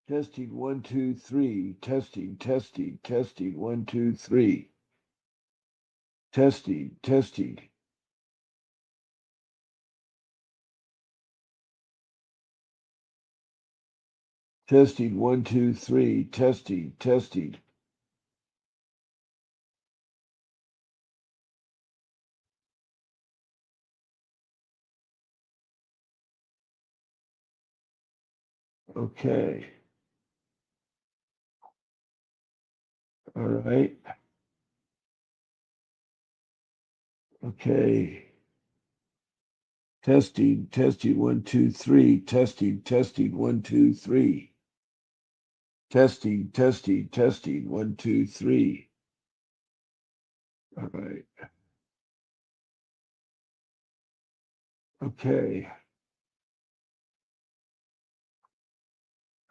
Testing 1, 2, 3. Testing, testing, testing 1, 2, 3. Testing, testing. Testing 1, 2, 3. Testing, testing. Okay. All right. Okay. Testing, testing 1, 2, 3. Testing, testing 1, 2, 3. Testing, testing, testing 1, 2, 3. All right. Okay.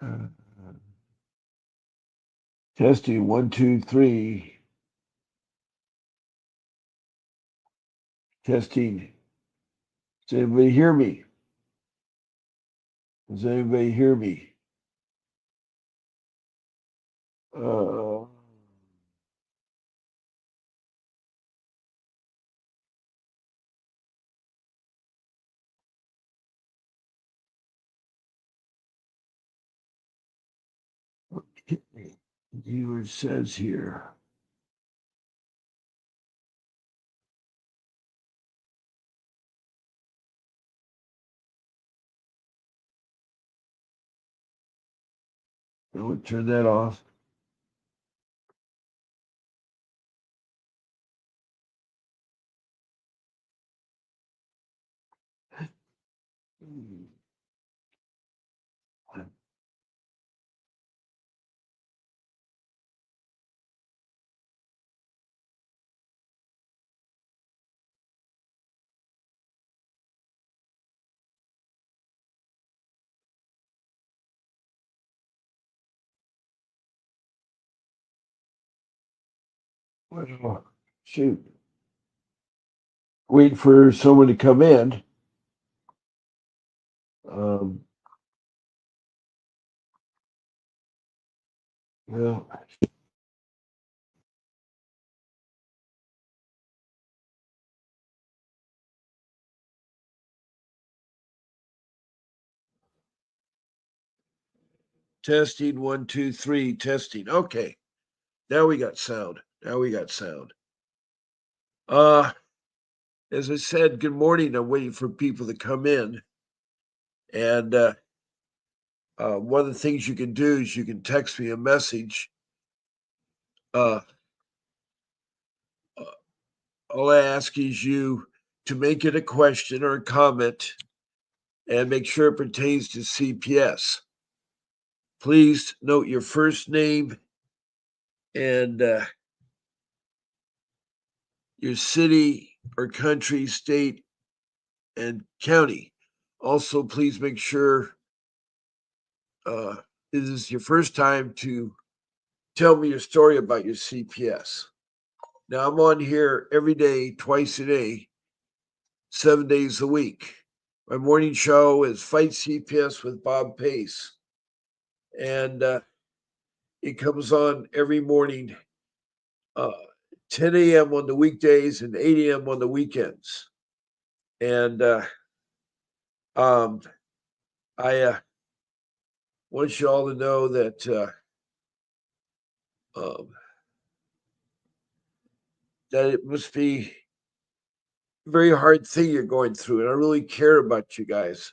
Uh, Testing 1, 2, 3. Testing. Does anybody hear me? Does anybody hear me? Uh, viewer says here. I would turn that off. Well, shoot. Wait for someone to come in. Um, well, testing 1, 2, 3. Testing. Okay. Now we got sound. Now we got sound. Uh, as I said, good morning. I'm waiting for people to come in. And one of the things you can do is you can text me a message. Uh, all I ask is you to make it a question or a comment and make sure it pertains to CPS. Please note your first name and your city or country, state, and county. Also, please make sure uh, this is your first time to tell me your story about your CPS. Now, I'm on here every day, twice a day, 7 days a week. My morning show is Fight CPS with Bob Pace. And it comes on every morning, uh, 10 a.m. on the weekdays and 8 a.m. on the weekends. And um, I want you all to know that um, that it must be a very hard thing you're going through, and I really care about you guys.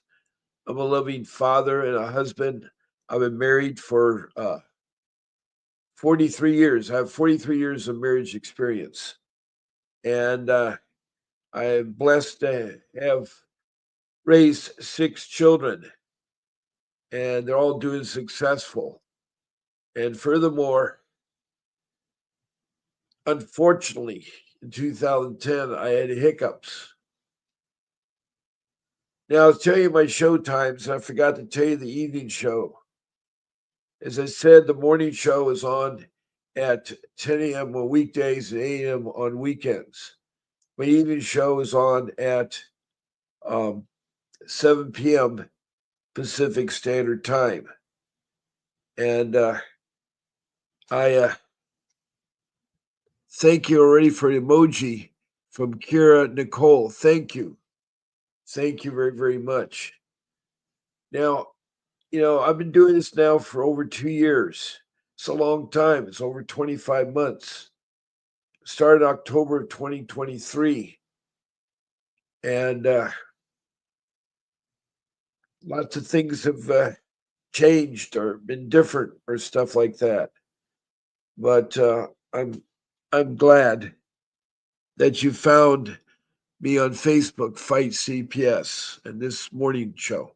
I'm a loving father and a husband. I've been married for 43 years. I have 43 years of marriage experience, and I am blessed to have raised 6 children, and they're all doing successful. And furthermore, unfortunately, in 2010, I had hiccups. Now, I'll tell you my show times. I forgot to tell you the evening show. As I said, the morning show is on at 10 a.m. on weekdays and 8 a.m. on weekends. My evening show is on at um, 7 p.m. Pacific Standard Time. And I thank you already for an emoji from Kira Nicole. Thank you. Thank you very, very much. Now, I've been doing this now for over 2 years. It's a long time. It's over 25 months. Started October of 2023. And lots of things have changed or been different or stuff like that. But I'm glad that you found me on Facebook, Fight CPS, and this morning show.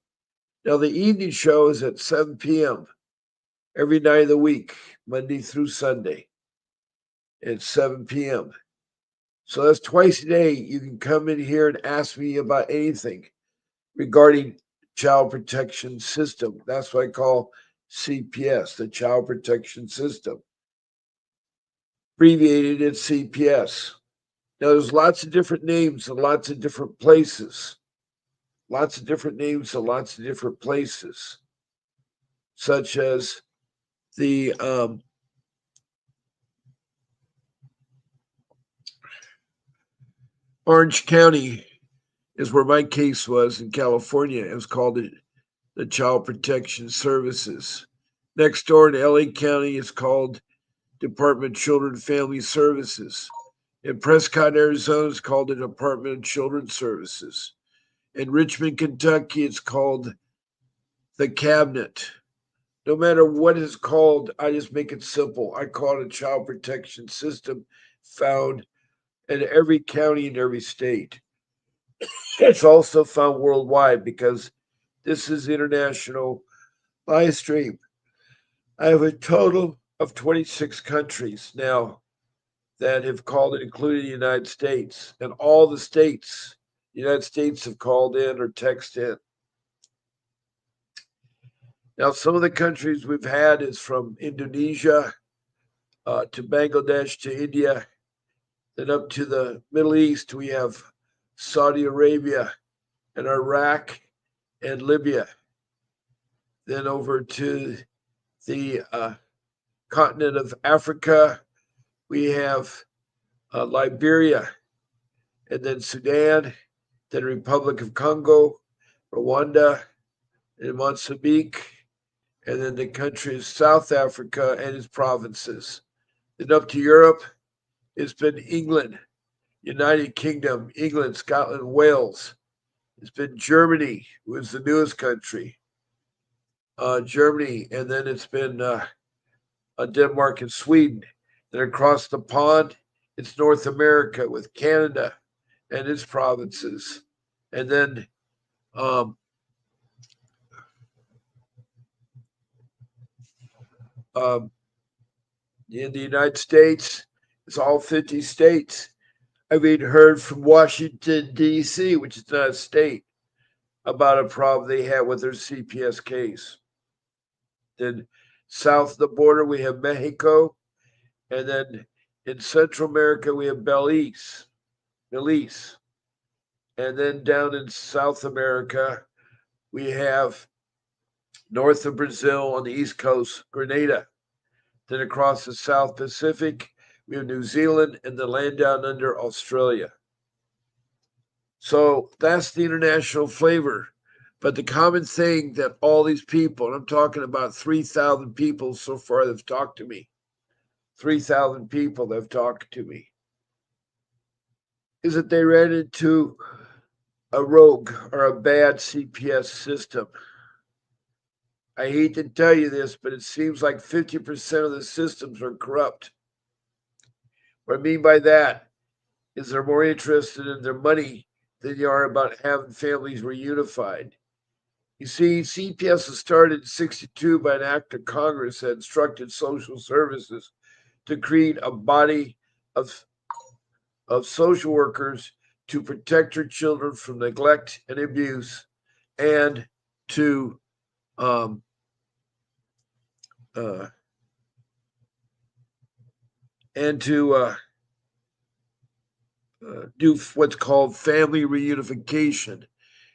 Now the evening show is at 7 p.m. every night of the week, Monday through Sunday. At 7 p.m. So that's twice a day. You can come in here and ask me about anything regarding child protection system. That's what I call CPS, the Child Protection System. Abbreviated, it's CPS. Now, there's lots of different names in lots of different places. Lots of different names in lots of different places, such as the Orange County is where my case was in California. It was called the Child Protection Services. Next door in LA County is called Department of Children and Family Services. In Prescott, Arizona, it's called the Department of Children's Services. In Richmond, Kentucky, it's called the Cabinet. No matter what it's called, I just make it simple. I call it a child protection system found in every county in every state. It's also found worldwide because this is international live stream. I have a total of 26 countries now that have called it, including the United States. And all the states, the United States have called in or texted in. Now, some of the countries we've had is from Indonesia to Bangladesh to India, then up to the Middle East. We have Saudi Arabia and Iraq and Libya. Then over to the continent of Africa, we have Liberia, and then Sudan, then Republic of Congo, Rwanda, and Mozambique, and then the country of South Africa and its provinces. Then up to Europe, it's been England, United Kingdom, England, Scotland, Wales. It's been Germany, who is the newest country, Germany, and then it's been Denmark and Sweden. Then across the pond, it's North America with Canada and its provinces. And then um, in the United States, it's all 50 states. I've even heard from Washington, D.C., which is not a state, about a problem they had with their CPS case. Then south of the border, we have Mexico. And then in Central America, we have Belize. And then down in South America, we have north of Brazil on the East Coast, Grenada. Then across the South Pacific, we have New Zealand and the land down under Australia. So that's the international flavor. But the common thing that all these people, and I'm talking about 3,000 people so far that have talked to me, 3,000 people that have talked to me, is that they ran into a rogue or a bad CPS system. I hate to tell you this, but it seems like 50% of the systems are corrupt. What I mean by that is they're more interested in their money than they are about having families reunified. You see, CPS was started in 62 by an act of Congress that instructed social services to create a body of, of social workers to protect their children from neglect and abuse and to um, uh, and to do what's called family reunification.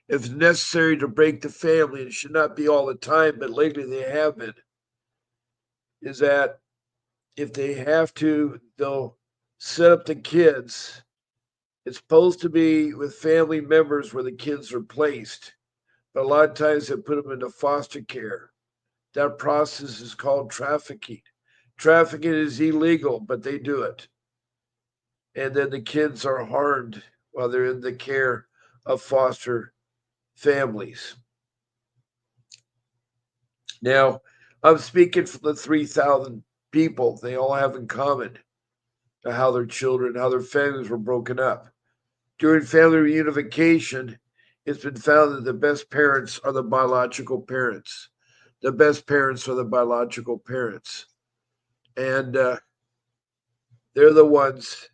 If necessary to break the family, it should not be all the time, but lately they have been. is that if they have to, they'll set up the kids. It's supposed to be with family members where the kids are placed, but a lot of times they put them into foster care. That process is called trafficking. Trafficking is illegal, but they do it. And then the kids are harmed while they're in the care of foster families. Now, I'm speaking for the 3,000 people. They all have in common how their children, how their families were broken up. During family reunification, it's been found that the best parents are the biological parents. The best parents are the biological parents. And they're the ones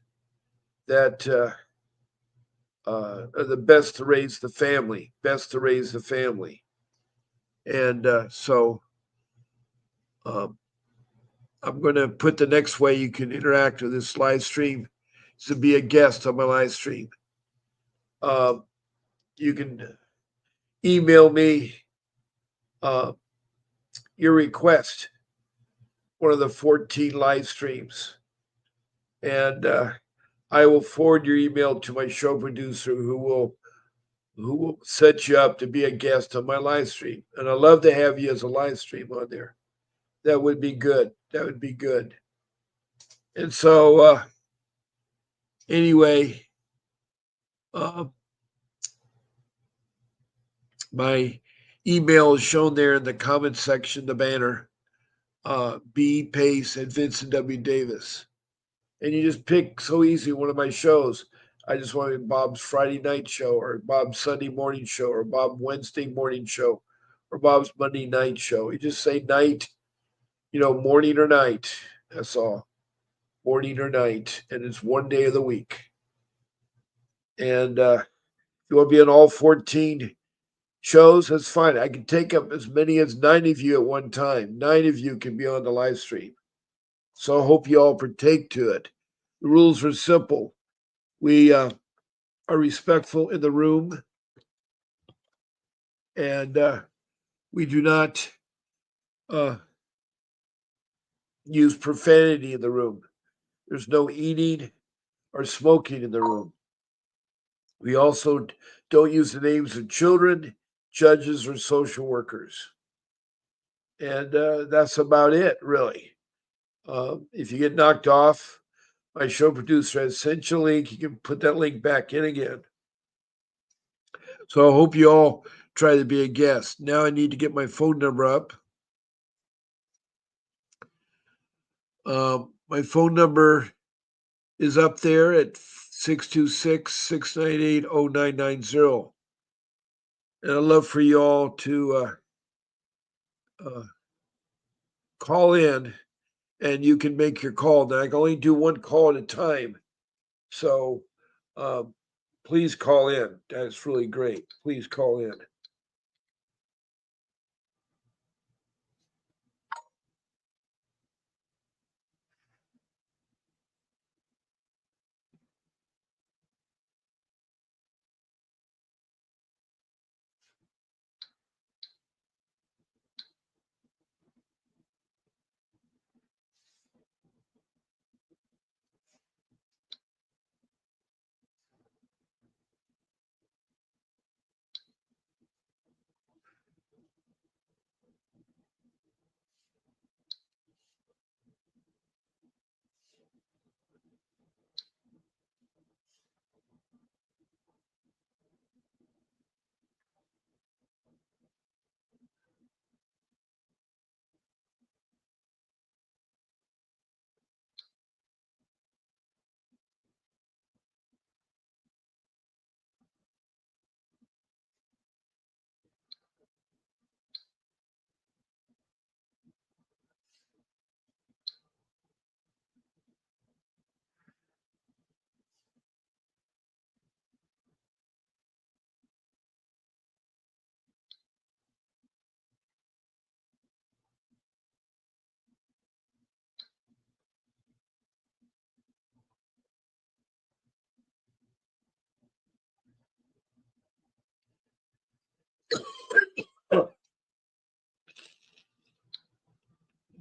that are the best to raise the family, best to raise the family. And so um, I'm going to put the next way you can interact with this live stream is to be a guest on my live stream. Um, you can email me uh, your request, one of the 14 live streams, and I will forward your email to my show producer, who will set you up to be a guest on my live stream. And I'd love to have you as a live stream on there. That would be good. That would be good. And so, anyway, uh, my email is shown there in the comment section, the banner. B Pace and Vincent W. Davis. And you just pick so easy one of my shows. I just want Bob's Friday night show, or Bob's Sunday morning show, or Bob Wednesday morning show, or Bob's Monday night show. You just say night, morning or night. That's all. Morning or night. And it's one day of the week. And if you want to be on all 14 shows, that's fine. I can take up as many as 9 of you at one time. 9 of you can be on the live stream. So I hope you all partake to it. The rules are simple. We are respectful in the room, and we do not uh, use profanity in the room. There's no eating or smoking in the room. We also don't use the names of children, judges, or social workers. And that's about it, really. If you get knocked off, my show producer has sent you a link. You can put that link back in again. So I hope you all try to be a guest. Now I need to get my phone number up. My phone number is up there at 626-698-0990. And I'd love for you all to uh, call in, and you can make your call. Now, I can only do one call at a time. So um, please call in. That's really great. Please call in.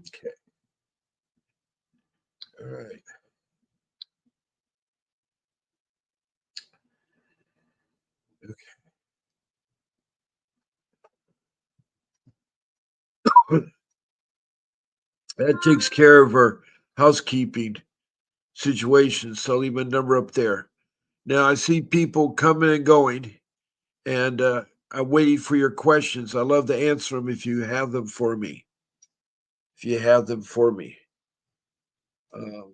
Okay. All right. Okay. That takes care of our housekeeping situation. So leave a number up there. Now I see people coming and going, and I'm waiting for your questions. I love to answer them if you have them for me. If you have them for me. Um,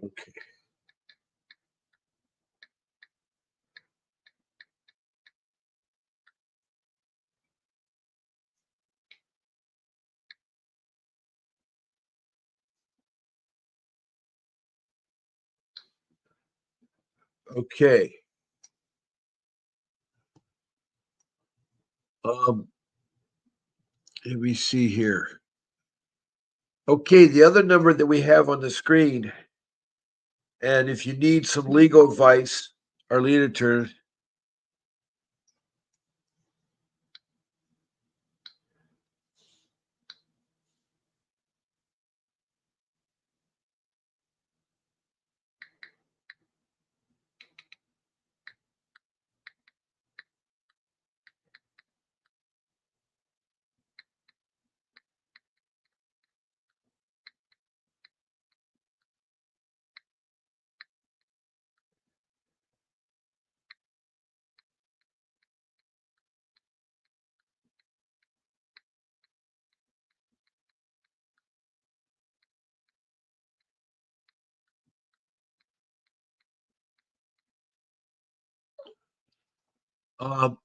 okay. Okay. Um, let me see here. Okay, the other number that we have on the screen, and if you need some legal advice, our lead attorney. Um,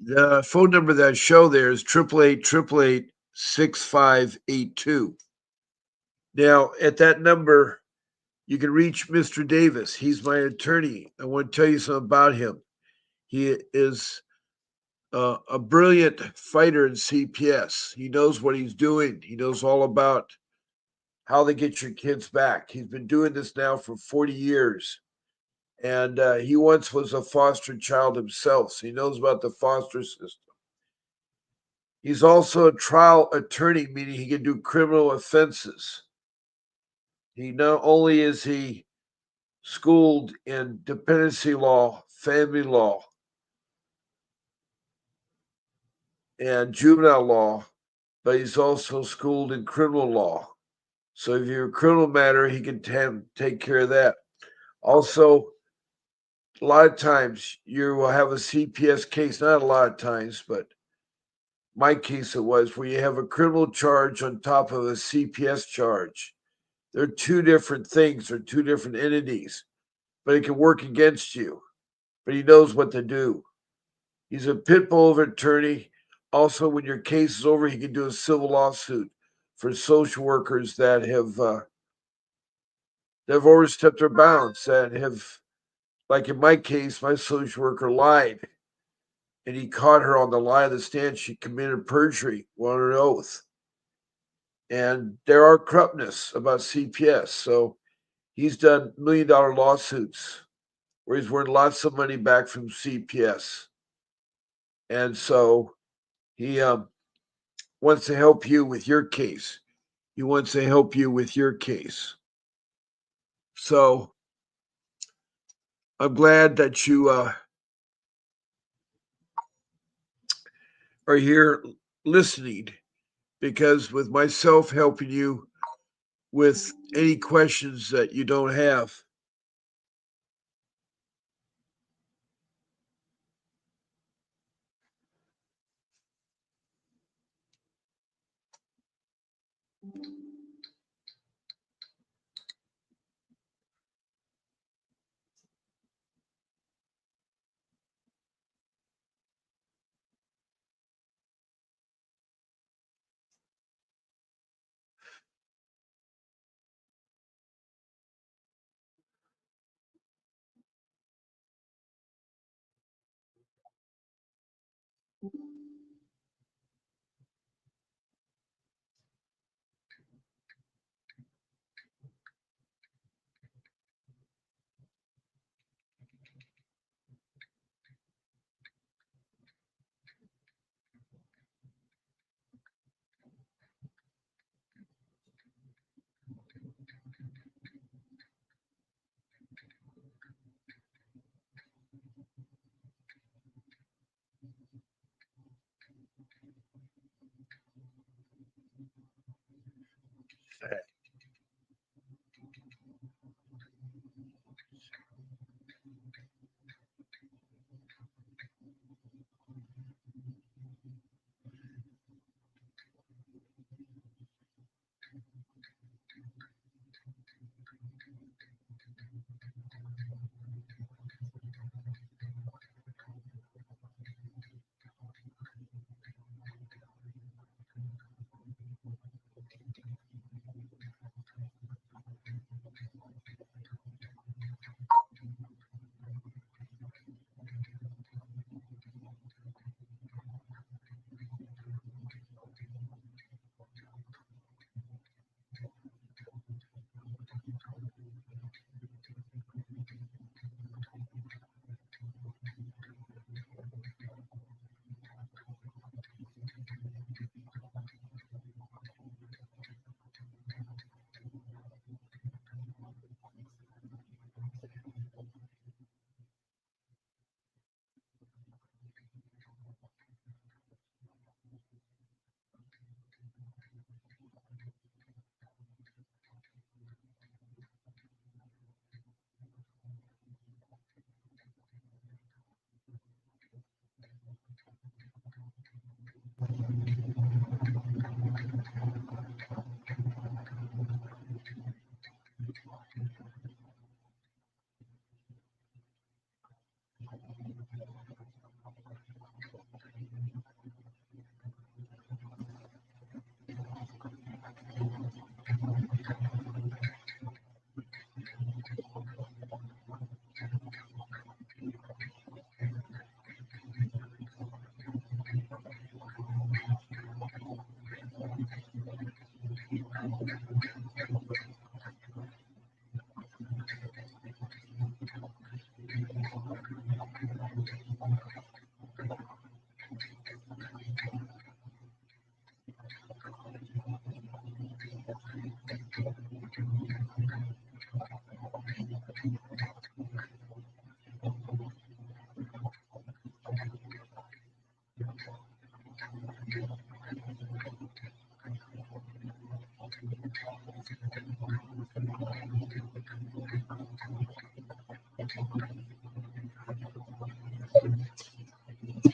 the phone number that I show there is 888-888-6582. Now, at that number, you can reach Mr. Davis. He's my attorney. I want to tell you something about him. He is a brilliant fighter in CPS. He knows what he's doing. He knows all about how they get your kids back. He's been doing this now for 40 years. And he once was a foster child himself, so he knows about the foster system. He's also a trial attorney, meaning he can do criminal offenses. He not only is he schooled in dependency law, family law, and juvenile law, but he's also schooled in criminal law. So if you're a criminal matter, he can take care of that. Also, a lot of times you will have a CPS case, not a lot of times, but my case it was where you have a criminal charge on top of a CPS charge. They're two different things, they're two different entities, but it can work against you. But he knows what to do. He's a pit bull of an attorney. Also, when your case is over, he can do a civil lawsuit for social workers that have overstepped their bounds, that have, like in my case, my social worker lied, and he caught her on the lie of the stand. She committed perjury on an oath, and there are corruptness about CPS. So he's done $1 million lawsuits where he's won lots of money back from CPS, and so he wants to help you with your case. He wants to help you with your case. So I'm glad that you are here listening, because with myself helping you with any questions that you don't have.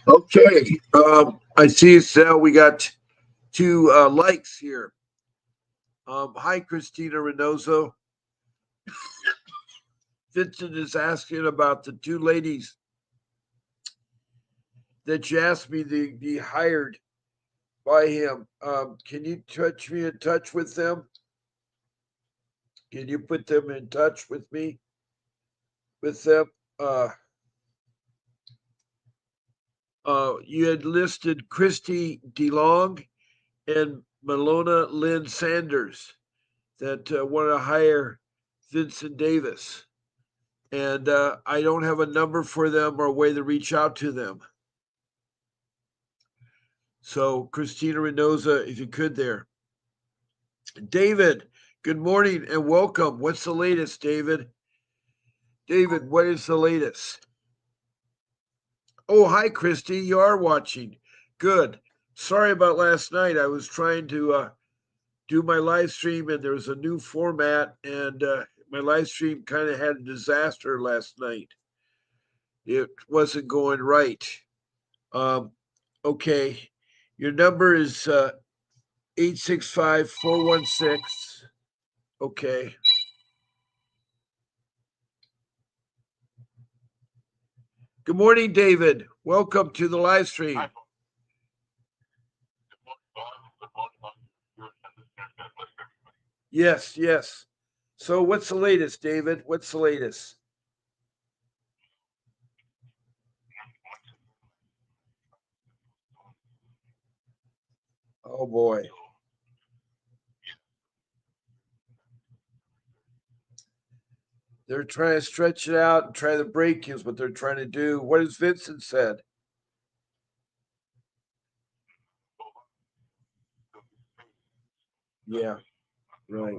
Okay. I see so we got two likes here. Hi, Christina Reynoso. Vincent is asking about the two ladies that you asked me to be hired by him. Can you touch me in touch with them? Can you put them in touch with me? With them? You had listed Christy DeLong and Malona Lynn Sanders that want to hire Vincent Davis. And I don't have a number for them or a way to reach out to them. So, Christina Reynosa, if you could there. David, good morning and welcome. What's the latest, David? David, what is the latest? Oh, hi, Christy. You are watching. Good. Sorry about last night. I was trying to do my live stream and there was a new format, and my live stream kind of had a disaster last night. It wasn't going right. Um, okay. Your number is 865-416. Okay. Good morning, David. Welcome to the live stream. Yes, yes. So, what's the latest, David? What's the latest? Oh boy. They're trying to stretch it out and try to break you is what they're trying to do. What has Vincent said? Yeah, right.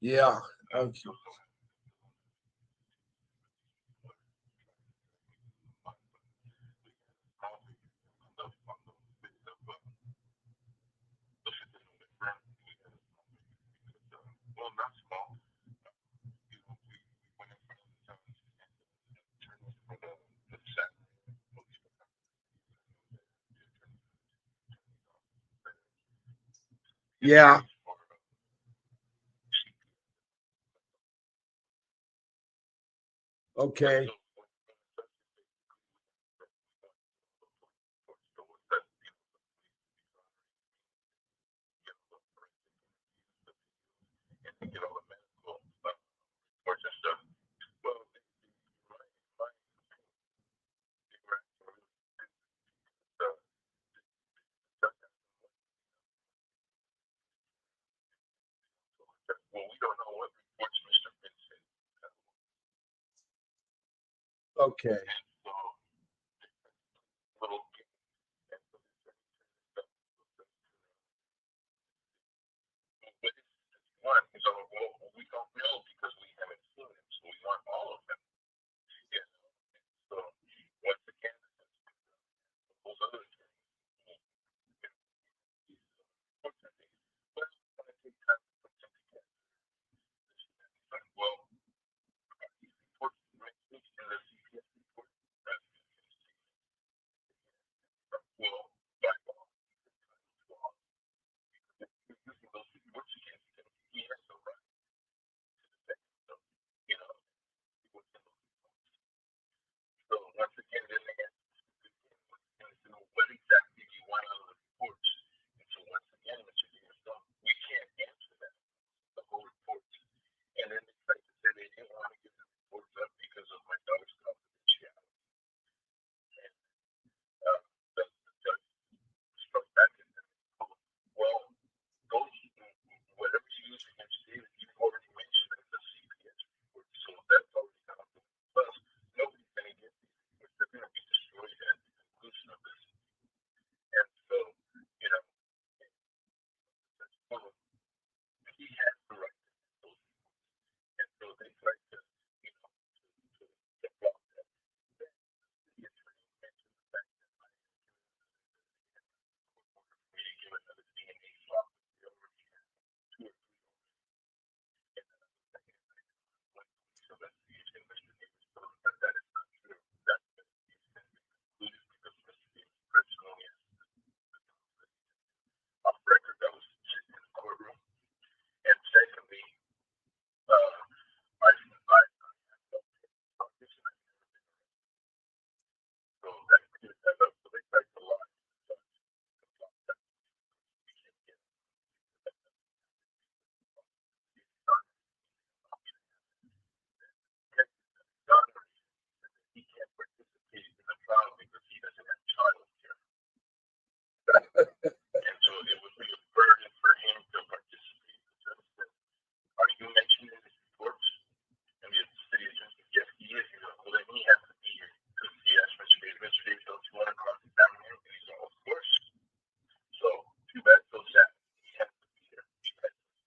Yeah. Okay. Yeah. Okay. Okay.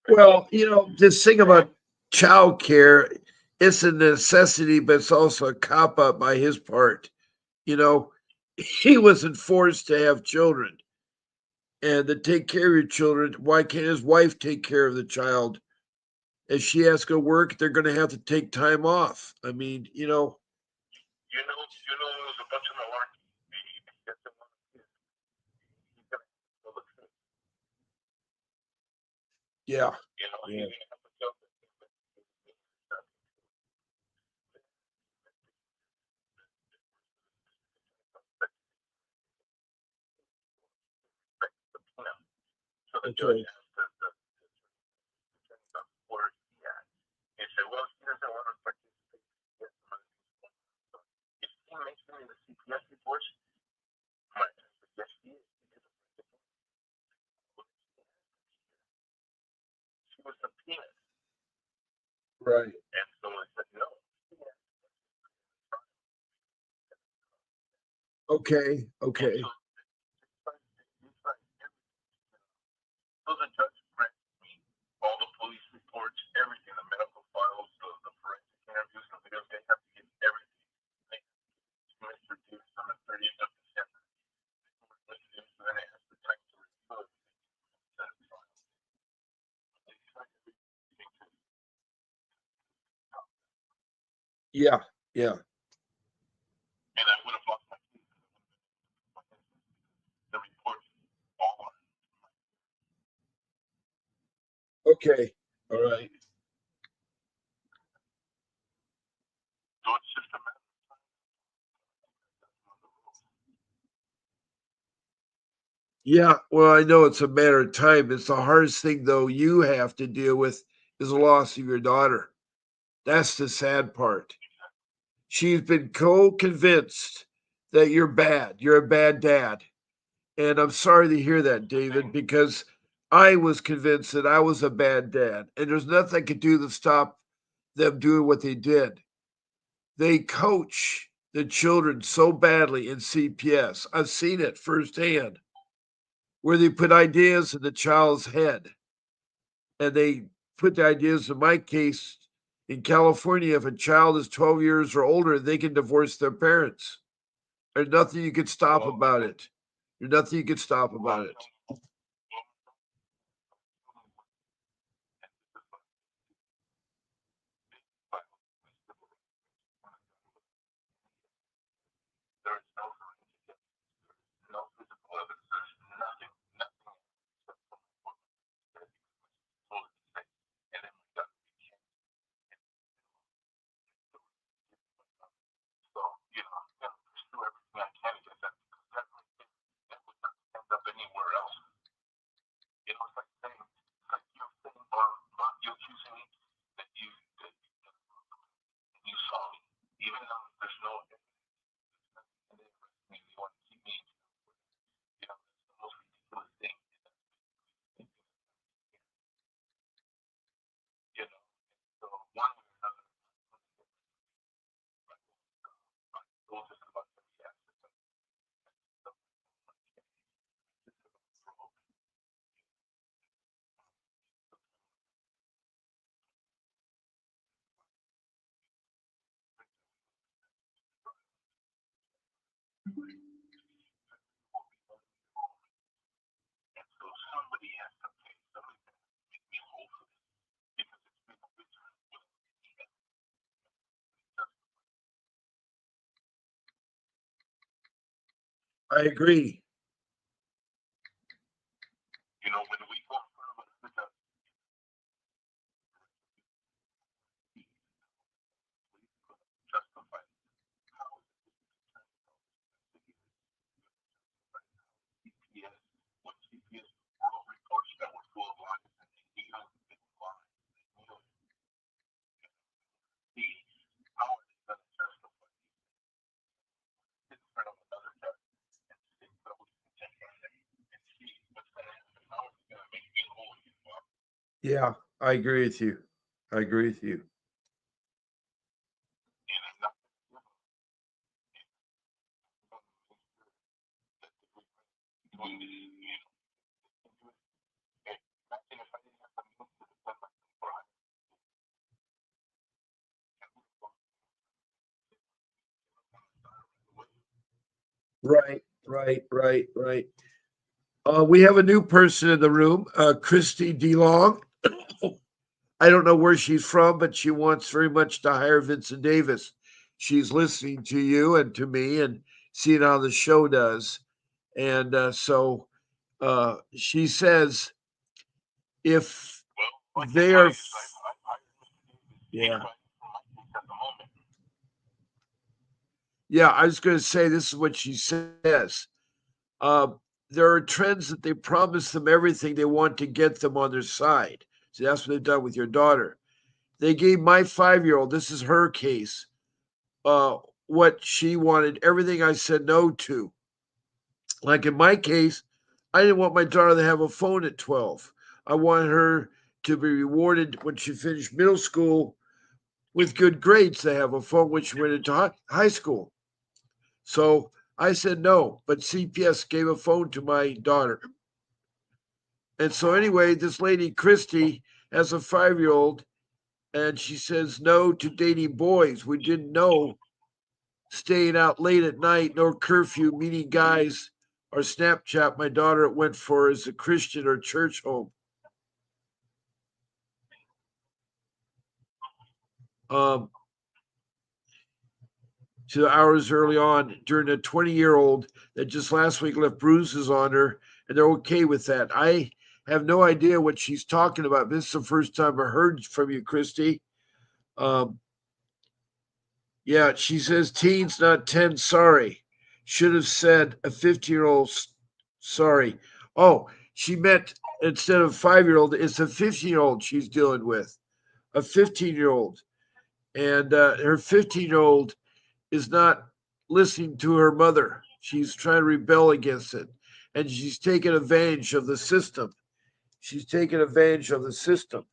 Well, this thing about child care, it's a necessity, but it's also a cop out by his part. You know, he wasn't forced to have children and to take care of your children. Why can't his wife take care of the child? If she has to go work, they're going to have to take time off. I mean, yeah, yeah. Okay. Right. Okay. Okay. Yeah. Yeah. Okay. All right. Yeah. Well, I know it's a matter of time. It's the hardest thing, though, you have to deal with is the loss of your daughter. That's the sad part. She's been convinced that you're bad. You're a bad dad. And I'm sorry to hear that, David, because I was convinced that I was a bad dad. And there's nothing I could do to stop them doing what they did. They coach the children so badly in CPS. I've seen it firsthand where they put ideas in the child's head and they put the ideas in my case in California. If a child is 12 years or older, they can divorce their parents. There's nothing you can stop about it. There's nothing you can stop about it. I agree. Yeah, I agree with you. I agree with you. Right, right, right, right. We have a new person in the room, Christy DeLong. I don't know where she's from, but she wants very much to hire Vincent Davis. She's listening to you and to me and seeing how the show does. And she says if they are, yeah, yeah, I was going to say this is what she says. Uh, there are trends that they promise them everything they want to get them on their side. So that's what they've done with your daughter. They gave my 5 year old, this is her case, uh, what she wanted, everything I said no to. Like in my case, I didn't want my daughter to have a phone at 12. I wanted her to be rewarded when she finished middle school with good grades to have a phone when she went into high school. So I said no, but CPS gave a phone to my daughter. And so, anyway, this lady, Christy, has a 5 year old, and she says no to dating boys. We didn't know staying out late at night, no curfew, meeting guys, or Snapchat. My daughter went for as a Christian or church home. Um, to hours early on during a 20-year-old that just last week left bruises on her, and they're okay with that. I have no idea what she's talking about. This is the first time I heard from you, Christy. Um, yeah, she says teens, not 10. Sorry. Should have said a 50-year-old. Sorry. Oh, she meant instead of 5-year-old, it's a 15-year-old she's dealing with. A 15-year-old. And her 15-year-old is not listening to her mother. She's trying to rebel against it. And she's taking advantage of the system. She's taking advantage of the system.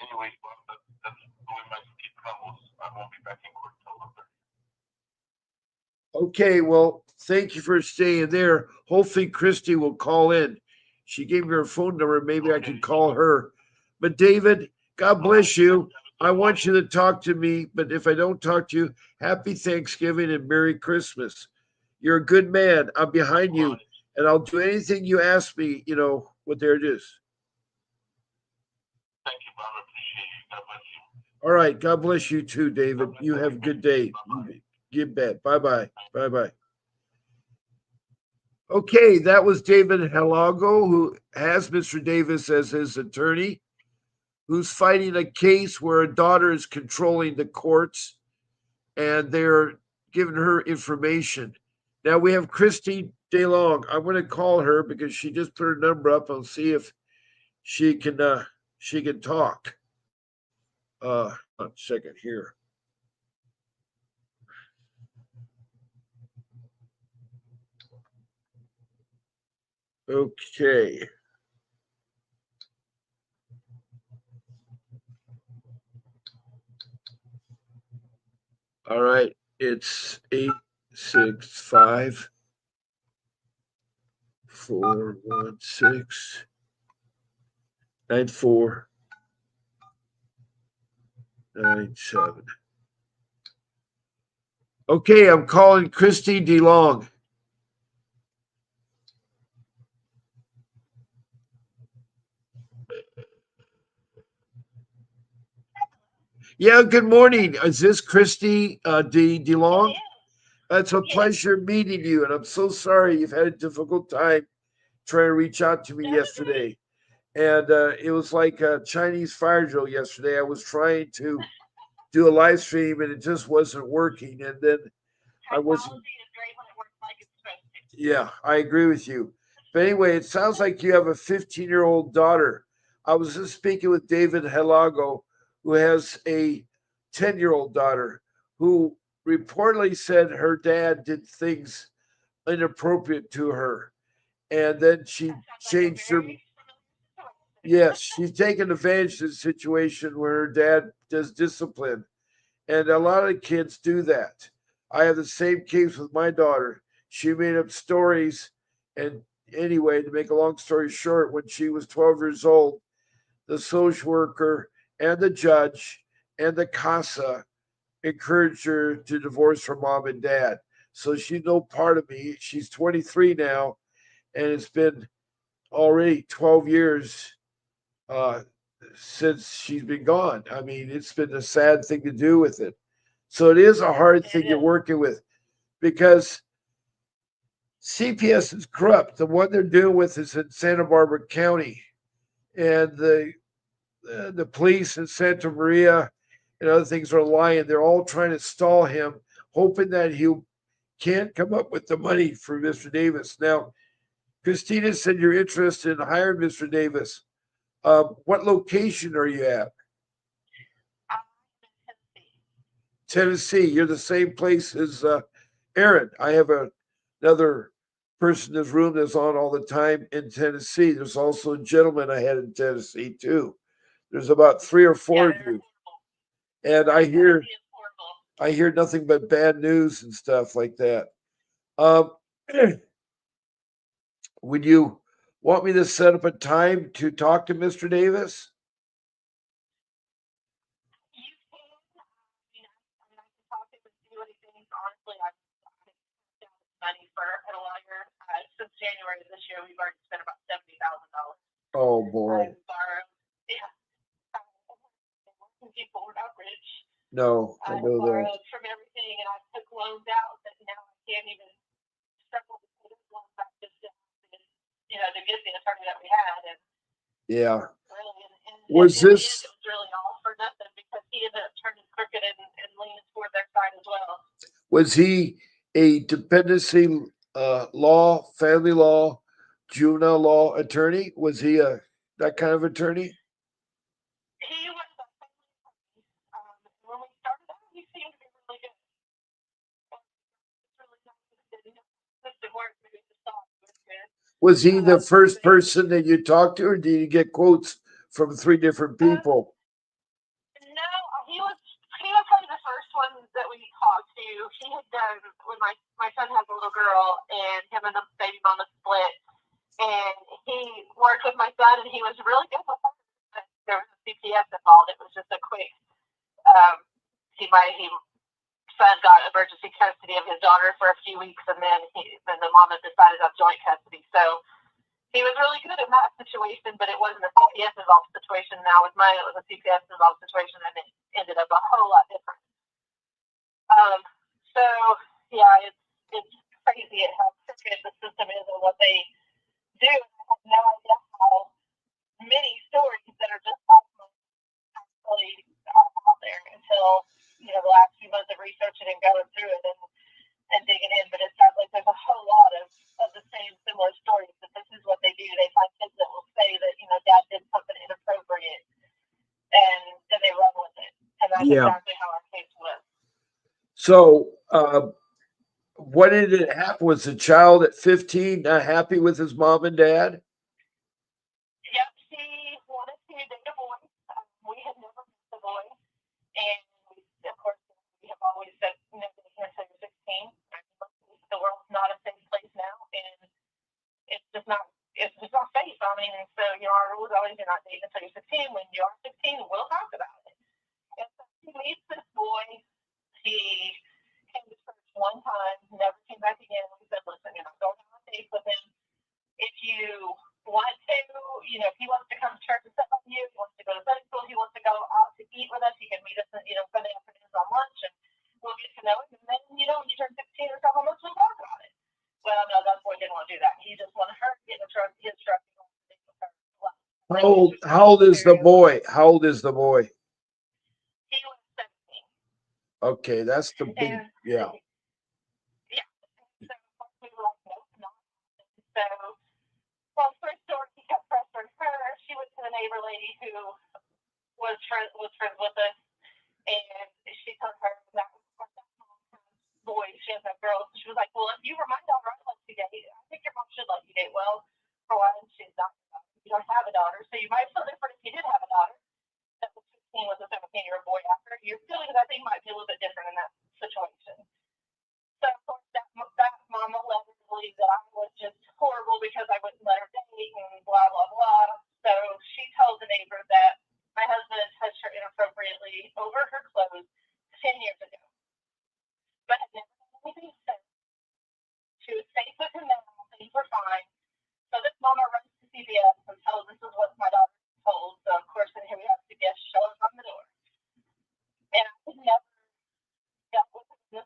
Anyway, well, that's the way my sleep travels. I won't be back in court till 11:30. Okay, well, thank you for staying there. Hopefully, Christy will call in. She gave me her phone number. Maybe I Okay. could call her. But, David, God bless you. I Have a good want one. you to talk to me, but if I don't talk to you, happy Thanksgiving and Merry Christmas. You're a good man. I'm behind you, Likewise. and I'll do anything you ask me, what there it is. Thank you, Bob. I appreciate you. God bless you. All right. God bless you too, God David. bless You have a everybody. good day. Bye bye. Give back. Bye bye. Bye bye. Okay, that was David Halago, who has Mr. Davis as his attorney, who's fighting a case where a daughter is controlling the courts and they're giving her information. Now we have Christy DeLong. I'm going to call her because she just put her number up. I'll see if she can talk. A second here. Okay. All right. It's 865-416-9497. Okay, I'm calling Christy DeLong. Yeah, good morning. Is this Christy DeLong? It's a pleasure meeting you, and I'm so sorry you've had a difficult time trying to reach out to me yesterday. And it was like a Chinese fire drill yesterday. I was trying to do a live stream, and it just wasn't working. And then I wasn't. Yeah, I agree with you. But anyway, it sounds like you have a 15-year-old daughter. I was just speaking with David Helago, who has a 10-year-old daughter who reportedly said her dad did things inappropriate to her. And then she changed her. Yes, she's taken advantage of the situation where her dad does discipline. And a lot of kids do that. I have the same case with my daughter. She made up stories. And anyway, to make a long story short, when she was 12 years old, the social worker and the judge and the CASA encouraged her to divorce her mom and dad. So she's no part of me. She's 23 now, and it's been already 12 years uh, since she's been gone. I mean, it's been a sad thing to do with it. So it is a hard thing you're working with because CPS is corrupt. The one they're dealing with is in Santa Barbara County, and the police in Santa Maria and other things are lying. They're all trying to stall him, hoping that he can't come up with the money for Mr. Davis. Now, Christina said you're interested in hiring Mr. Davis. What location are you at? Tennessee. You're the same place as Aaron. I have another person in this room that's on all the time in Tennessee. There's also a gentleman I had in Tennessee too. There's about three or four of you, and I hear nothing but bad news and stuff like that. Um, would you want me to set up a time to talk to Mr. Davis? Money for a lawyer. Since January of this year, we've already spent about $70,000. Oh boy. Borrowed, yeah, working people were not rich. No, I I know that. borrowed from everything, and I took loans out that now I can't even struggle to pay those loans back just to, to get the attorney that we had, and Yeah. really, and Was in the end, this it was really all for nothing because he ended up turning crooked and leaning toward their side as well. was he a dependency family law, juvenile law attorney? Was he a that kind of attorney? He was a family attorney. When we started out, he seemed to be really good. It's really nice that he consistent work. Maybe the stock was good. Was he the first But person that you talked to, or did you get quotes from three different uh, people? no, he was probably the first one that we talked to. He had done when my son has a little girl, and him and the baby mama split, and he worked with my son, and he was really good with her. There was a CPS involved. It was just a quick. Um, he son got emergency custody of his daughter for a few weeks, and then the mama decided on joint custody. So he was really good in that situation, but it wasn't a CPS involved situation. Now with mine, it was a CPS involved situation, and it ended up a whole lot different. Um, so yeah, it's crazy at how crooked the system is and what they do. And I have no idea how many stories that are just like mine actually are out there until the last few months of researching and going through it and digging in. But it sounds like there's a whole lot of the same similar stories. That this is what they do. They find kids that will say that dad did something inappropriate, and then they run with it. And that's Yeah. exactly how our case was. So, what did it happen? Was the child at 15 not happy with his mom and dad? Yep, she wanted to date a boy. We had never met the boy, and of course, we have always said no dating until you're 16. The world's not a safe place now, and it's just not. It's just not safe. I mean, so our rule is always you're not dating until you're 16. When you are 16, we'll talk about it. And so he meets this boy. He came to church one time, never came back again. We said, listen, you're not going on a date with him. If you want to, if he wants to come to church and sit with you, he wants to go to Sunday school, he wants to go out to eat with us, he can meet us, Sunday afternoons on lunch, and we'll get to know him. And then, when you turn 16 or several months, we'll talk about it. Well, no, that boy didn't want to do that. He just wanted her to get in his truck and go to with her. Well, How old is the boy? How old is the boy? He was 17. Okay, that's the big And yeah. yeah, so we were like, nope, not. So, long story short, he kept pressuring her. She went to the neighbor lady who was friends with us, and she told her that boy, she has no girls. She was like, well, if you were my daughter, I'd let you date. I think your mom should let you date. Well, for one, she's not. You don't have a daughter, so you might feel different if you did have a daughter. That was 15 was a 17-year-old boy after. Your feelings, I think, might be a little bit different in that situation. So, of course, that mama led her to believe that I was just horrible because I wouldn't let her date and blah, blah, blah. So she told the neighbor that my husband had touched her inappropriately over her clothes 10 years ago, but had never done anything since. She was safe with him now. Things were fine. So this mama runs to CPS and tells this is what my daughter told. So, of course, then here we have CPS show up on the door. And I had never dealt with him in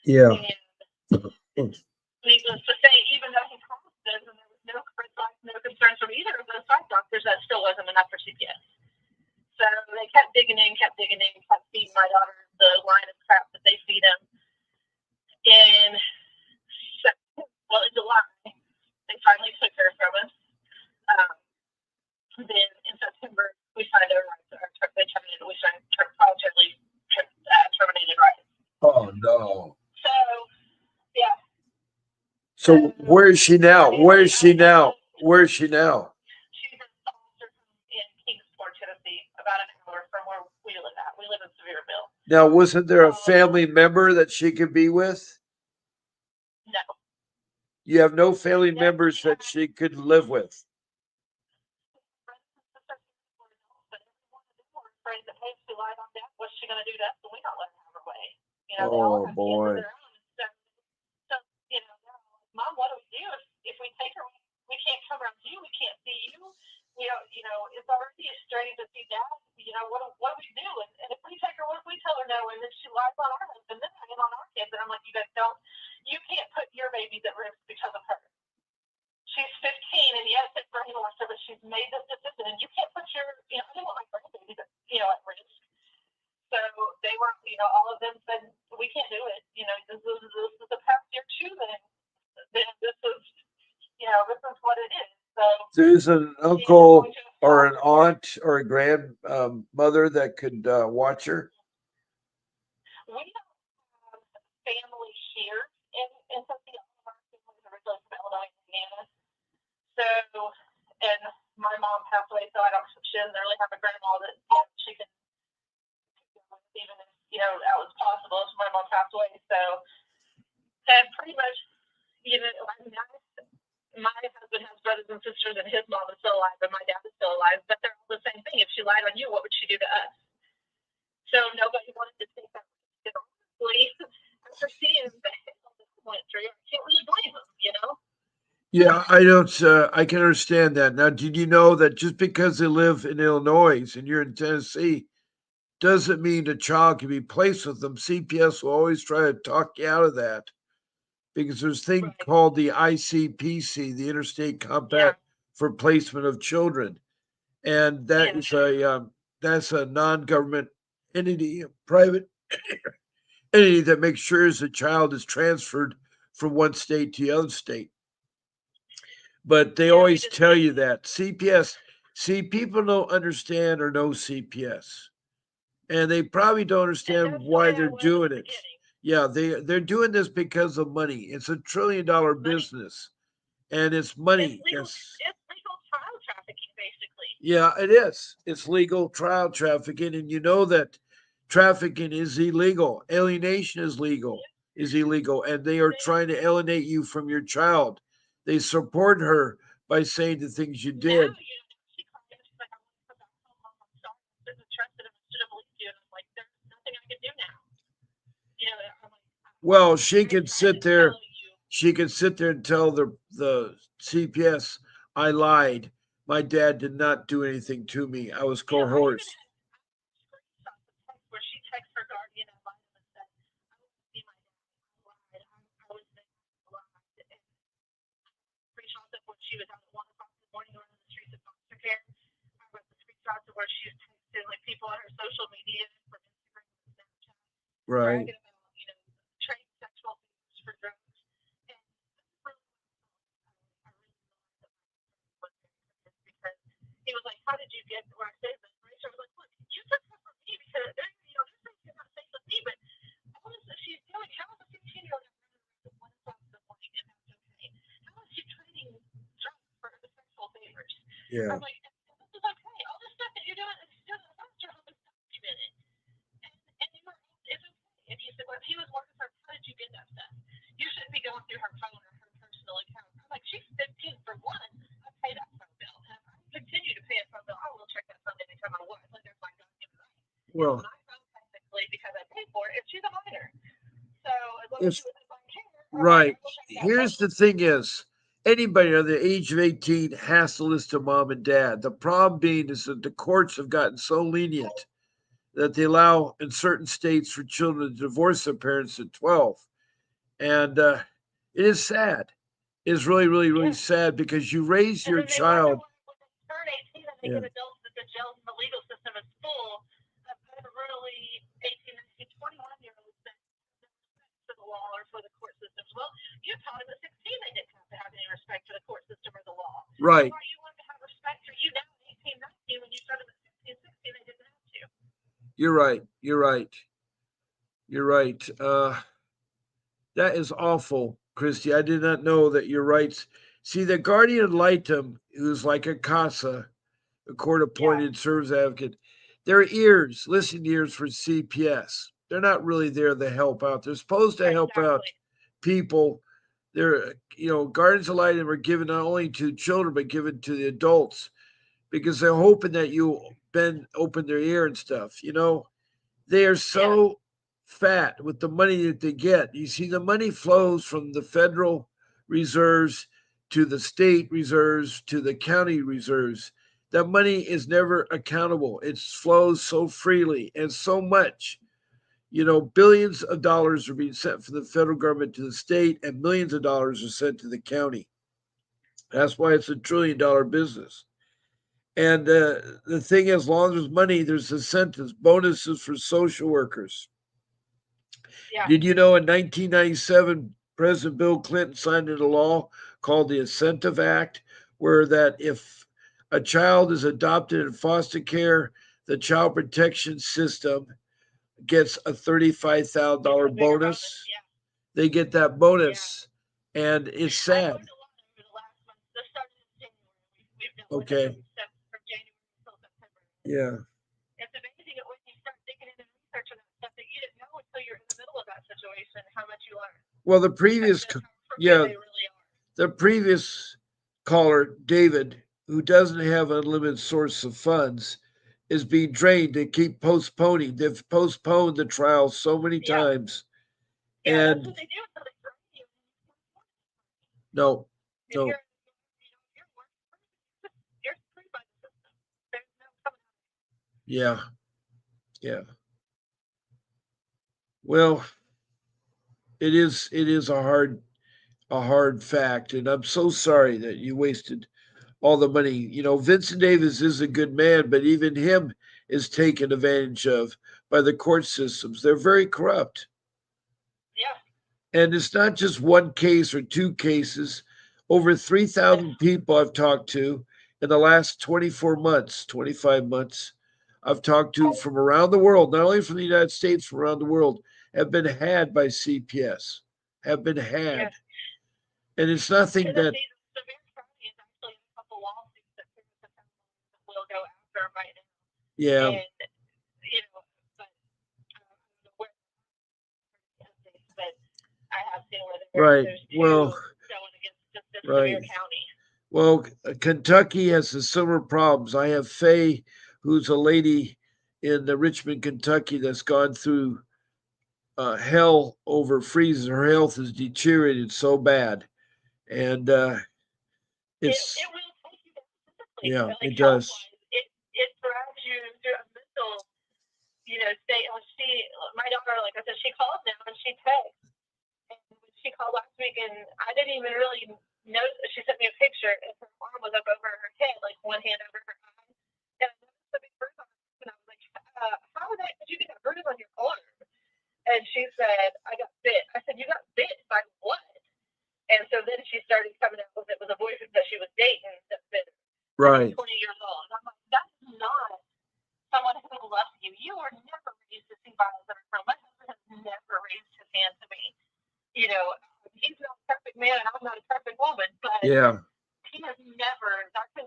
Yeah. And needless to say, even though he crossed those and there was no red flags, no concerns from either of those side doctors, that still wasn't enough for CPS. So they kept digging in, kept feeding my daughter the line of crap that they feed him. In July, they finally took her from us. Then in September, we signed over rights. They terminated. We signed voluntarily terminated rights. Oh no. So yeah. So where is she now? Where is she now? Where is she now? She's in Kingsport, Tennessee, about an hour from where we live at. We live in Sevierville. Now, wasn't there a family member that she could be with? No. You have no family members that she could live with. What's she gonna do to us when we don't let her have her way? Oh boy. So Mom, what do we do if we take her? We can't come around you. We can't see you. We don't. It's already a strain to see Dad. What do we do? And if we take her, what if we tell her no? And then she lies on our husband, then I on our kids. And I'm like, you guys don't. You can't put your babies at risk because of her. She's 15, and yes, it's brainwashed her, but she's made this decision, and you can't put your. I didn't want my grandbabies, at risk. So they were, all of them said, we can't do it. This is the past year too. Then this is what it is. So there's an uncle or an aunt or a grandmother that could watch her. We don't have family here in Tennessee. All of our family is originally from Illinois and Indiana. So, and my mom passed away, so she doesn't really have a grandma that she can even if that was possible. So my mom passed away, so and pretty much my husband has brothers and sisters, and his mom is still alive, and my dad is still alive, but they're all the same thing. If she lied on you, what would she do to us? So nobody wanted to take that risk. Honestly, after seeing the hell that went through, I can't really blame them, Yeah, I don't. I can understand that. Now, did you know that just because they live in Illinois and you're in Tennessee, doesn't mean a child can be placed with them? CPS will always try to talk you out of that because there's a thing called the ICPC, the Interstate Compact for Placement of Children, and that is that's a non-government entity, a private entity that makes sure the child is transferred from one state to the other state. But they always tell you that CPS. See, people don't understand or know CPS, and they probably don't understand why they're doing it. Yeah, they're doing this because of money. It's $1 trillion business, and it's money. It's legal child trafficking, basically. Yeah, it is. It's legal child trafficking, and you know that trafficking is illegal. Alienation is illegal, and they are trying to alienate you from your child. They support her by saying the things you did. Well, she can sit there. She can sit there and tell the CPS, I lied. My dad did not do anything to me. I was coerced. Where she texts her guardian and lies and said, I want to see my dad. I was there. Screenshots of when she was out at 1 o'clock in the morning running the streets of foster care. I read the screenshots of where she was texting like people on her social media from Instagram and Snapchat. Right. Bragging about, trade sexual abuse for drugs. And because he was like, how did you get where I say this? So I was like, look, you took that from me because there's things you're not safe with me, but all this that she's doing, how is a 15-year-old at 1 o'clock in the morning and that's okay? How is she trading drugs for the sexual favors? Yeah. I'm like, this is okay. All this stuff that you're doing is still a foster home is documented. And it's okay. And he said, well, if he was working for her, how did you get that stuff? You shouldn't be going through her phone or her personal account. I'm like, she's 15 for one. I pay that phone bill. And if I continue to pay a phone bill, I will check that phone anytime I want. Like there's my document right. Well, my phone technically because I paid for it if she's a minor. So as long as she was on care. Right. Here's the thing is anybody under the age of 18 has to listen to mom and dad. The problem being is that the courts have gotten so lenient that they allow in certain states for children to divorce their parents at 12. And it is sad. It's really, really, really Yeah. sad because you raise And your then they wonder child. why when they turn 18 and they Yeah. get adults that the jails and the legal system is full of unruly 18, 19, 21-year-olds that have no respect for the law or for the court systems. Well, you taught them at 16 they didn't have to have any respect for the court system or the law. So Right. why do you want to have respect for you now at 18, 19 when you started at 15, 16 they didn't have to? You're right. You're right. You're right. That is awful, Christy. I did not know that your rights. See, the guardian ad litem, who's like a CASA, a court Yeah, appointed service advocate, their ears, listening ears for CPS. They're not really there to help out. They're supposed to help out exactly. people. They're, guardians ad litem are given not only to children, but given to the adults because they're hoping that you bend, open their ear and stuff. They are Yeah, so fat with the money that they get. You see, the money flows from the federal reserves to the state reserves to the county reserves. That money is never accountable. It flows so freely and so much. Billions of dollars are being sent from the federal government to the state, and millions of dollars are sent to the county. That's why it's $1 trillion business. And the thing is, as long as there's money, there's incentives, bonuses for social workers. yeah. Did you know in 1997, President Bill Clinton signed into law called the Incentive Act, where that if a child is adopted in foster care, the child protection system gets a It's a $35,000 bigger bonus. bonus. Yeah, They get that yeah. bonus, and it's I've sad. learned a lot over the last month. This started in January. We've dealt with it Okay. from January until September. Yeah. It's amazing when you start digging into research and that stuff that you didn't know until you're in the middle of that situation how much you learn Well, the and previous, just how crooked yeah, they really are. the previous caller, David, who doesn't have unlimited source of funds, is being drained to keep postponing. They've postponed the trial so many Yeah, times. yeah, that's And what they do until they throw you. no, If no, you're working, you're screwed by the system. There's no coming out. yeah, yeah. Well, it is a hard fact, and I'm so sorry that you wasted all the money. Vincent Davis is a good man, but even him is taken advantage of by the court systems. They're very corrupt. Yeah, And it's not just one case or two cases. Over and 3,000 people I've talked to in the last 24 months, 25 months, I've talked to from around the world, not only from the United States, from around the world, have been had by CPS, have been yeah, had. And it's nothing and then that, these Severance County is actually a couple lawsuits that will go after right now, yeah, and but I don't know where updates, but I have seen where right. there's Well, two going against just this right. Sevier County. Well, Kentucky has the similar problems. I have Faye, who's a lady in Richmond, Kentucky, that's gone through hell over freezes. Her health has deteriorated so bad, and It it's will take you down physically, yeah, like it health does. wise. It drags you through a mental, state. My daughter, like I said, she calls now and she texts. And when she called last week, and I didn't even really notice. She sent me a picture, and her arm was up over her head, like one hand over her eye. And I noticed the big bruise on her face, and I was like, "How did you get that bruise on your arm?" And she said, "I got bit." I said, "You got bit by what?" And so then she started coming out with it was a boyfriend that she was dating that bit her. And he's Right. 20 years old. And I'm like, that's not someone who loves you. You were never raised to see violence in a home. My husband has never raised his hand to me. He's not a perfect man and I'm not a perfect woman, but Yeah. our kids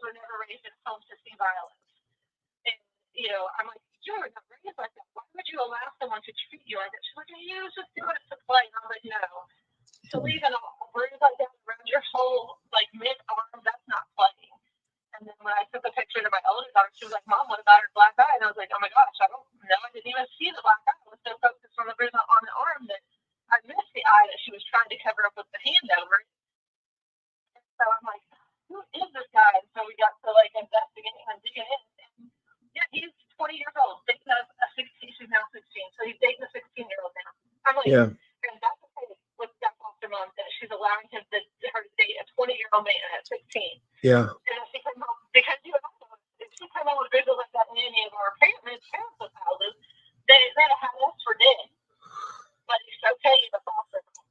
were never raised in homes to see violence. And, I'm like, you were not raised like that. Why would you allow someone to treat you like that? She's like, he was just doing it to play. And I was like, no. To leave a bruise like that around your whole, like, mid-arm, that's not playing. And then when I took a picture to my older daughter, she was like, Mom, what about her black eye? And I was like, oh my gosh, I don't know. I didn't even see the black eye. I was so focused on the bruise on the arm that I missed the eye that she was trying to cover up with the hand over it. And so I'm like, who is this guy? And so we got to, like, investigating and digging in. And yeah, he's 20 years old, dating a 16, she's now 16. So he's dating a 16-year-old now. I'm like, Yeah. and that's okay with that she's allowing her to date a 20-year-old man at 16. Yeah. And if she came home, because you and I know, if she came home with visuals like that in any of our parents' houses, they'd have had us for dead. But it's okay in the foster home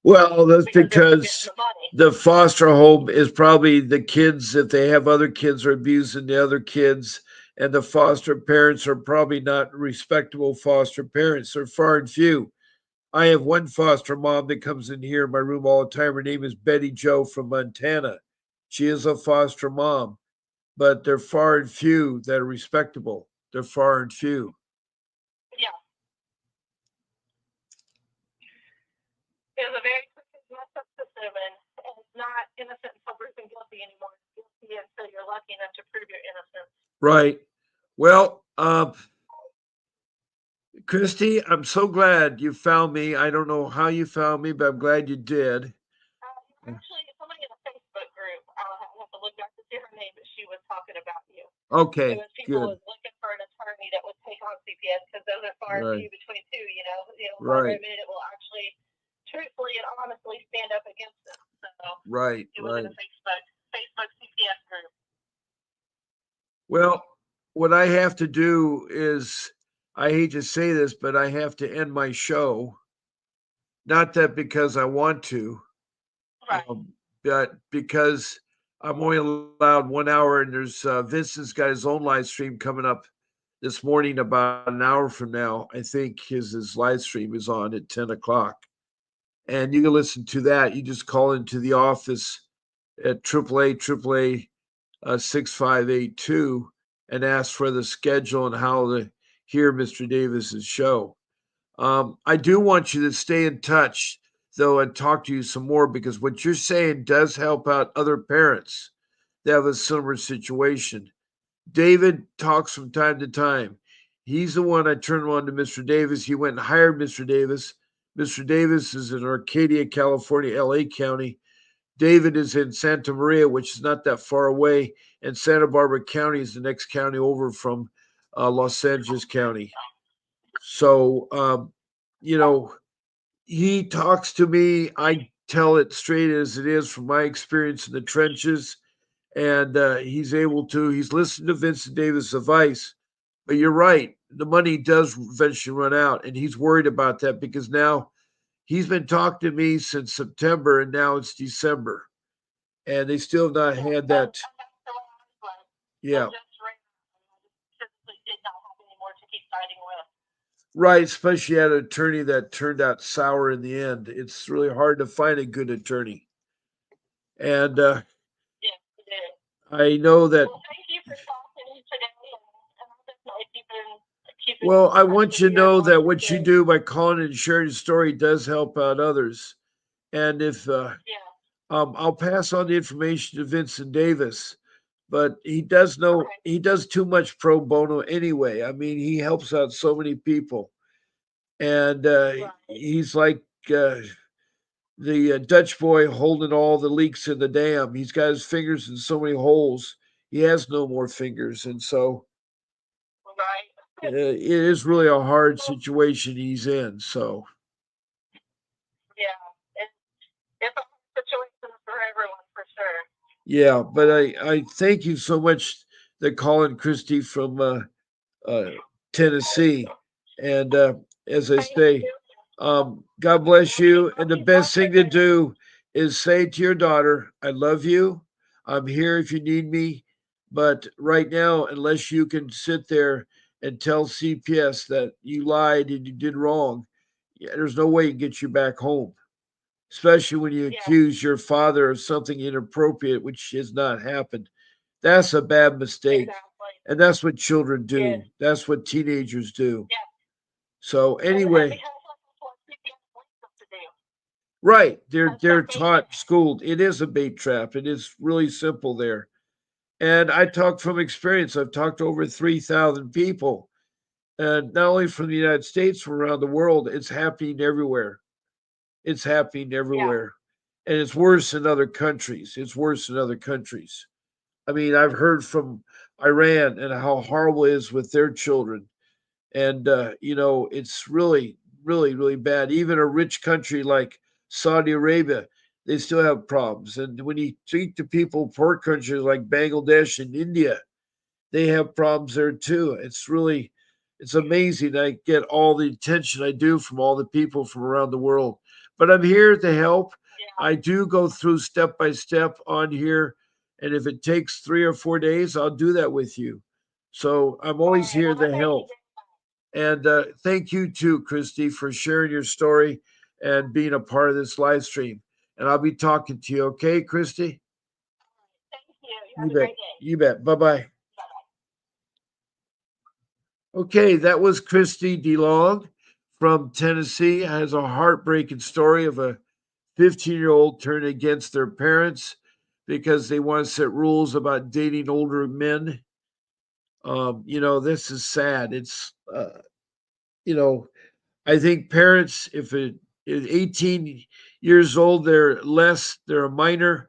Well, that's because they're getting because the money. the foster home is probably the kids, if they have other kids, are abusing the other kids, and the foster parents are probably not respectable foster parents. They're far and few. I have one foster mom that comes in here in my room all the time. Her name is Betty Joe from Montana. She is a foster mom, but they're far and few that are respectable. They're far and few. Yeah. It was a very messed up system, and it's not innocent until proven guilty anymore. It's guilty until you're lucky enough to prove your innocence. Right. Well, Christy, I'm so glad you found me. I don't know how you found me, but I'm glad you did. Actually, somebody in a Facebook group, I'll have to look back to see her name, but she was talking about you. It Okay, was people good. was looking for an attorney that would take on CPS because those are far and Right, few between two. One right, remedy that will actually, truthfully and honestly, stand up against them. So right, it was in right. a Facebook CPS group. Well, what I have to do is, I hate to say this, but I have to end my show. Not that because I want to, Right. but because I'm only allowed 1 hour, and there's Vincent's got his own live stream coming up this morning about an hour from now. I think his live stream is on at 10 o'clock, and you can listen to that. You just call into the office at AAA 6582 and ask for the schedule and how to hear Mr. Davis's show. I do want you to stay in touch, though, and talk to you some more, because what you're saying does help out other parents that have a similar situation. David talks from time to time. He's the one I turned on to Mr. Davis. He went and hired Mr. Davis. Mr. Davis is in Arcadia, California, LA County. David is in Santa Maria, which is not that far away, and Santa Barbara County is the next county over from Los Angeles County. So, you know, he talks to me. I tell it straight as it is from my experience in the trenches, and he's listened to Vincent Davis' advice. But you're right, the money does eventually run out, and he's worried about that because now he's been talking to me since September, and now it's December, and they still have not Yeah. had that. And that's the way I was. Yeah, Just right now, I just simply did not have any more to keep fighting with. right. Especially had an attorney that turned out sour in the end. It's really hard to find a good attorney, and Yes, it is. I know that. Well, thank you for talking to me today, and I'll definitely keep in Well, I touch want with you to you guys know more that for what you sure. do by calling and sharing your story does help out others. And if Yeah. I'll pass on the information to Vincent Davis, but he does know Okay. he does too much pro bono anyway. I mean, he helps out so many people, and Right. he's like uh, the Dutch boy holding all the leaks in the dam. He's got his fingers in so many holes. He has no more fingers, and so Right. it is really a hard Well, situation he's in. So yeah. It's a hard situation for everyone for sure. yeah, but I thank you so much, the Colin Christie from uh, Tennessee, and as I Thank say, you. God bless you. I'll And the keep best thing watching to it. do is say to your daughter, "I love you. I'm here if you need me." But right now, unless you can sit there and tell CPS that you lied and you did wrong, yeah, there's no way you can get you back home, especially when you Yeah. accuse your father of something inappropriate, which has not happened. That's a bad mistake. Exactly. And that's what children Yes. do. That's what teenagers do. Yeah. So And anyway, because that's what CPS wants us to do. right, they're That's their they're bait taught trap. schooled. It is a bait trap. It is really simple there. And I talk from experience. I've talked to over 3,000 people, and not only from the United States, from around the world. It's happening everywhere. It's happening Yeah. everywhere. And it's worse in other countries. It's worse in other countries. I mean, I've heard from Iran and how horrible it is with their children. And, it's really, really, really bad. Even a rich country like Saudi Arabia, they still have problems. And when you treat the people, poor countries like Bangladesh and India, they have problems there too. It's amazing. I get all the attention I do from all the people from around the world. But I'm here to help. Yeah. I do go through step by step on here. And if it takes 3 or 4 days, I'll do that with you. So I'm All always right. here Well, to thank you help. very much. And thank you too, Christy, for sharing your story and being a part of this live stream. And I'll be talking to you, okay, Christy? Thank you. You have You a bet. great day. You bet. Bye bye. Bye-bye. Okay, that was Christy DeLong from Tennessee. Has a heartbreaking story of a 15-year-old turned against their parents because they want to set rules about dating older men. This is sad. You know, I think parents, if it is 18 years old, they're a minor.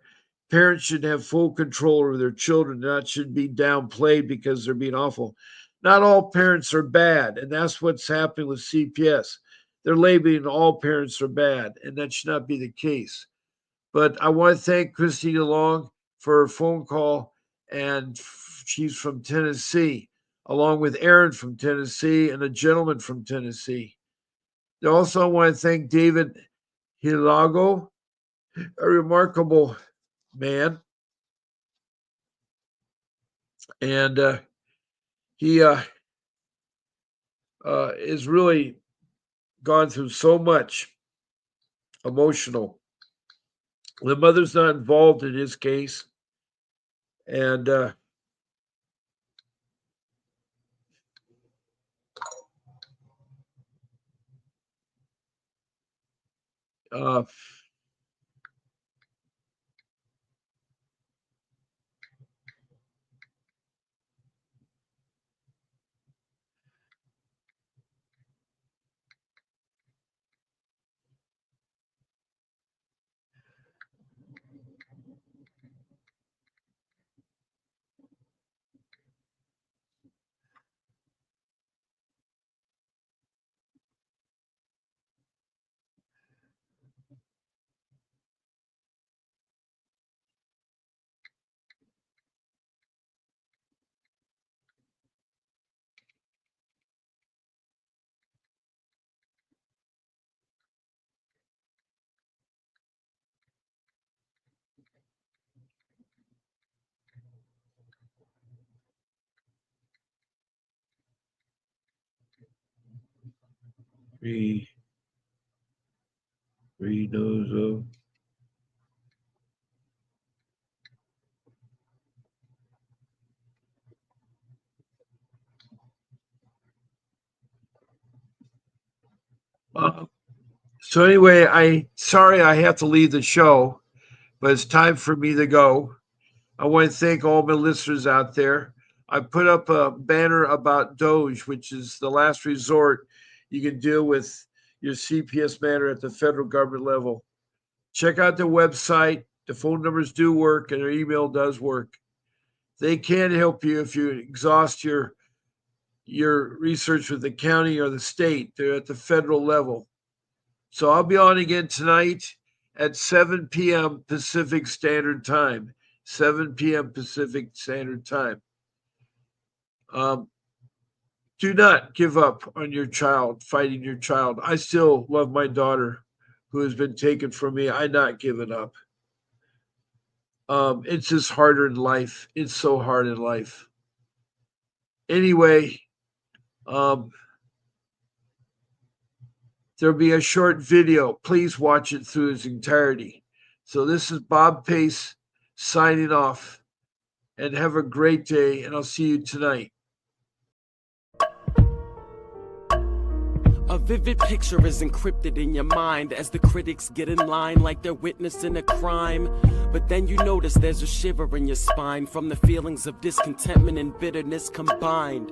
Parents should have full control over their children, not should be downplayed because they're being awful. Not all parents are bad, and that's what's happening with CPS. They're labeling all parents are bad, and that should not be the case. But I want to thank Christy DeLong for her phone call, and she's from Tennessee, along with Aaron from Tennessee and a gentleman from Tennessee. Also, I want to thank David Hilago, a remarkable man. And he has really gone through so much emotional. The mother's not involved in his case. And uh, Re- Renozo. Uh, so anyway, sorry I have to leave the show, but it's time for me to go. I want to thank all my listeners out there. I put up a banner about Doge, which is the last resort you can deal with your CPS matter at the federal government level. Check out their website. The phone numbers do work and their email does work. They can help you if you exhaust your research with the county or the state. They're at the federal level. So I'll be on again tonight at 7 p.m. Pacific Standard Time. 7 p.m. Pacific Standard Time. Um, do not give up on your child, fighting your child. I still love my daughter who has been taken from me. I'm not giving up. It's just harder in life. It's so hard in life. Anyway, um, there'll be a short video. Please watch it through its entirety. So this is Bob Pace signing off. And have a great day, and I'll see you tonight. A vivid picture is encrypted in your mind as the critics get in line like they're witnessing a crime. But then you notice there's a shiver in your spine from the feelings of discontentment and bitterness combined.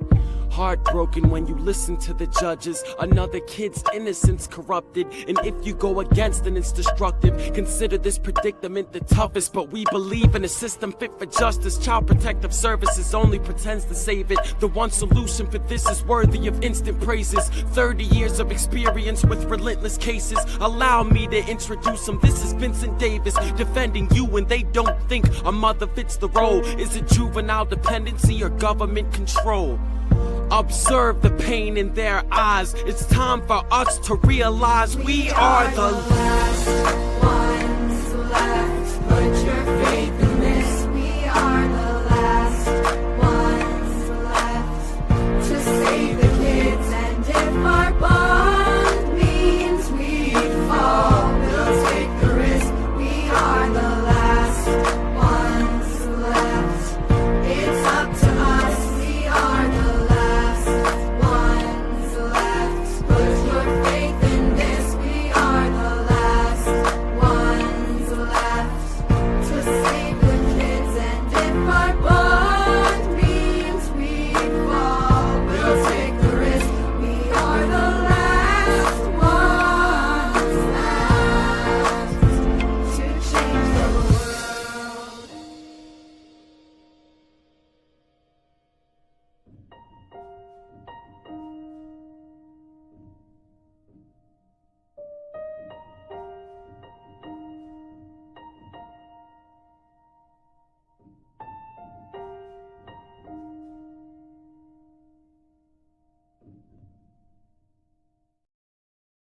Heartbroken when you listen to the judges, another kid's innocence corrupted. And if you go against, then it's destructive. Consider this predicament the toughest, but we believe in a system fit for justice. Child Protective Services only pretends to save it. The one solution for this is worthy of instant praises. 30 years of experience with relentless cases. Allow me to introduce them. This is Vincent Davis, defending you when they don't think a mother fits the role. Is it juvenile dependency or government control? Observe the pain in their eyes. It's time for us to realize we are the last ones left. Put your faith in this. We are the last ones left to save the kids. And if our bond means we fall, we'll take the risk. We are the last ones left. It's up to us. We are the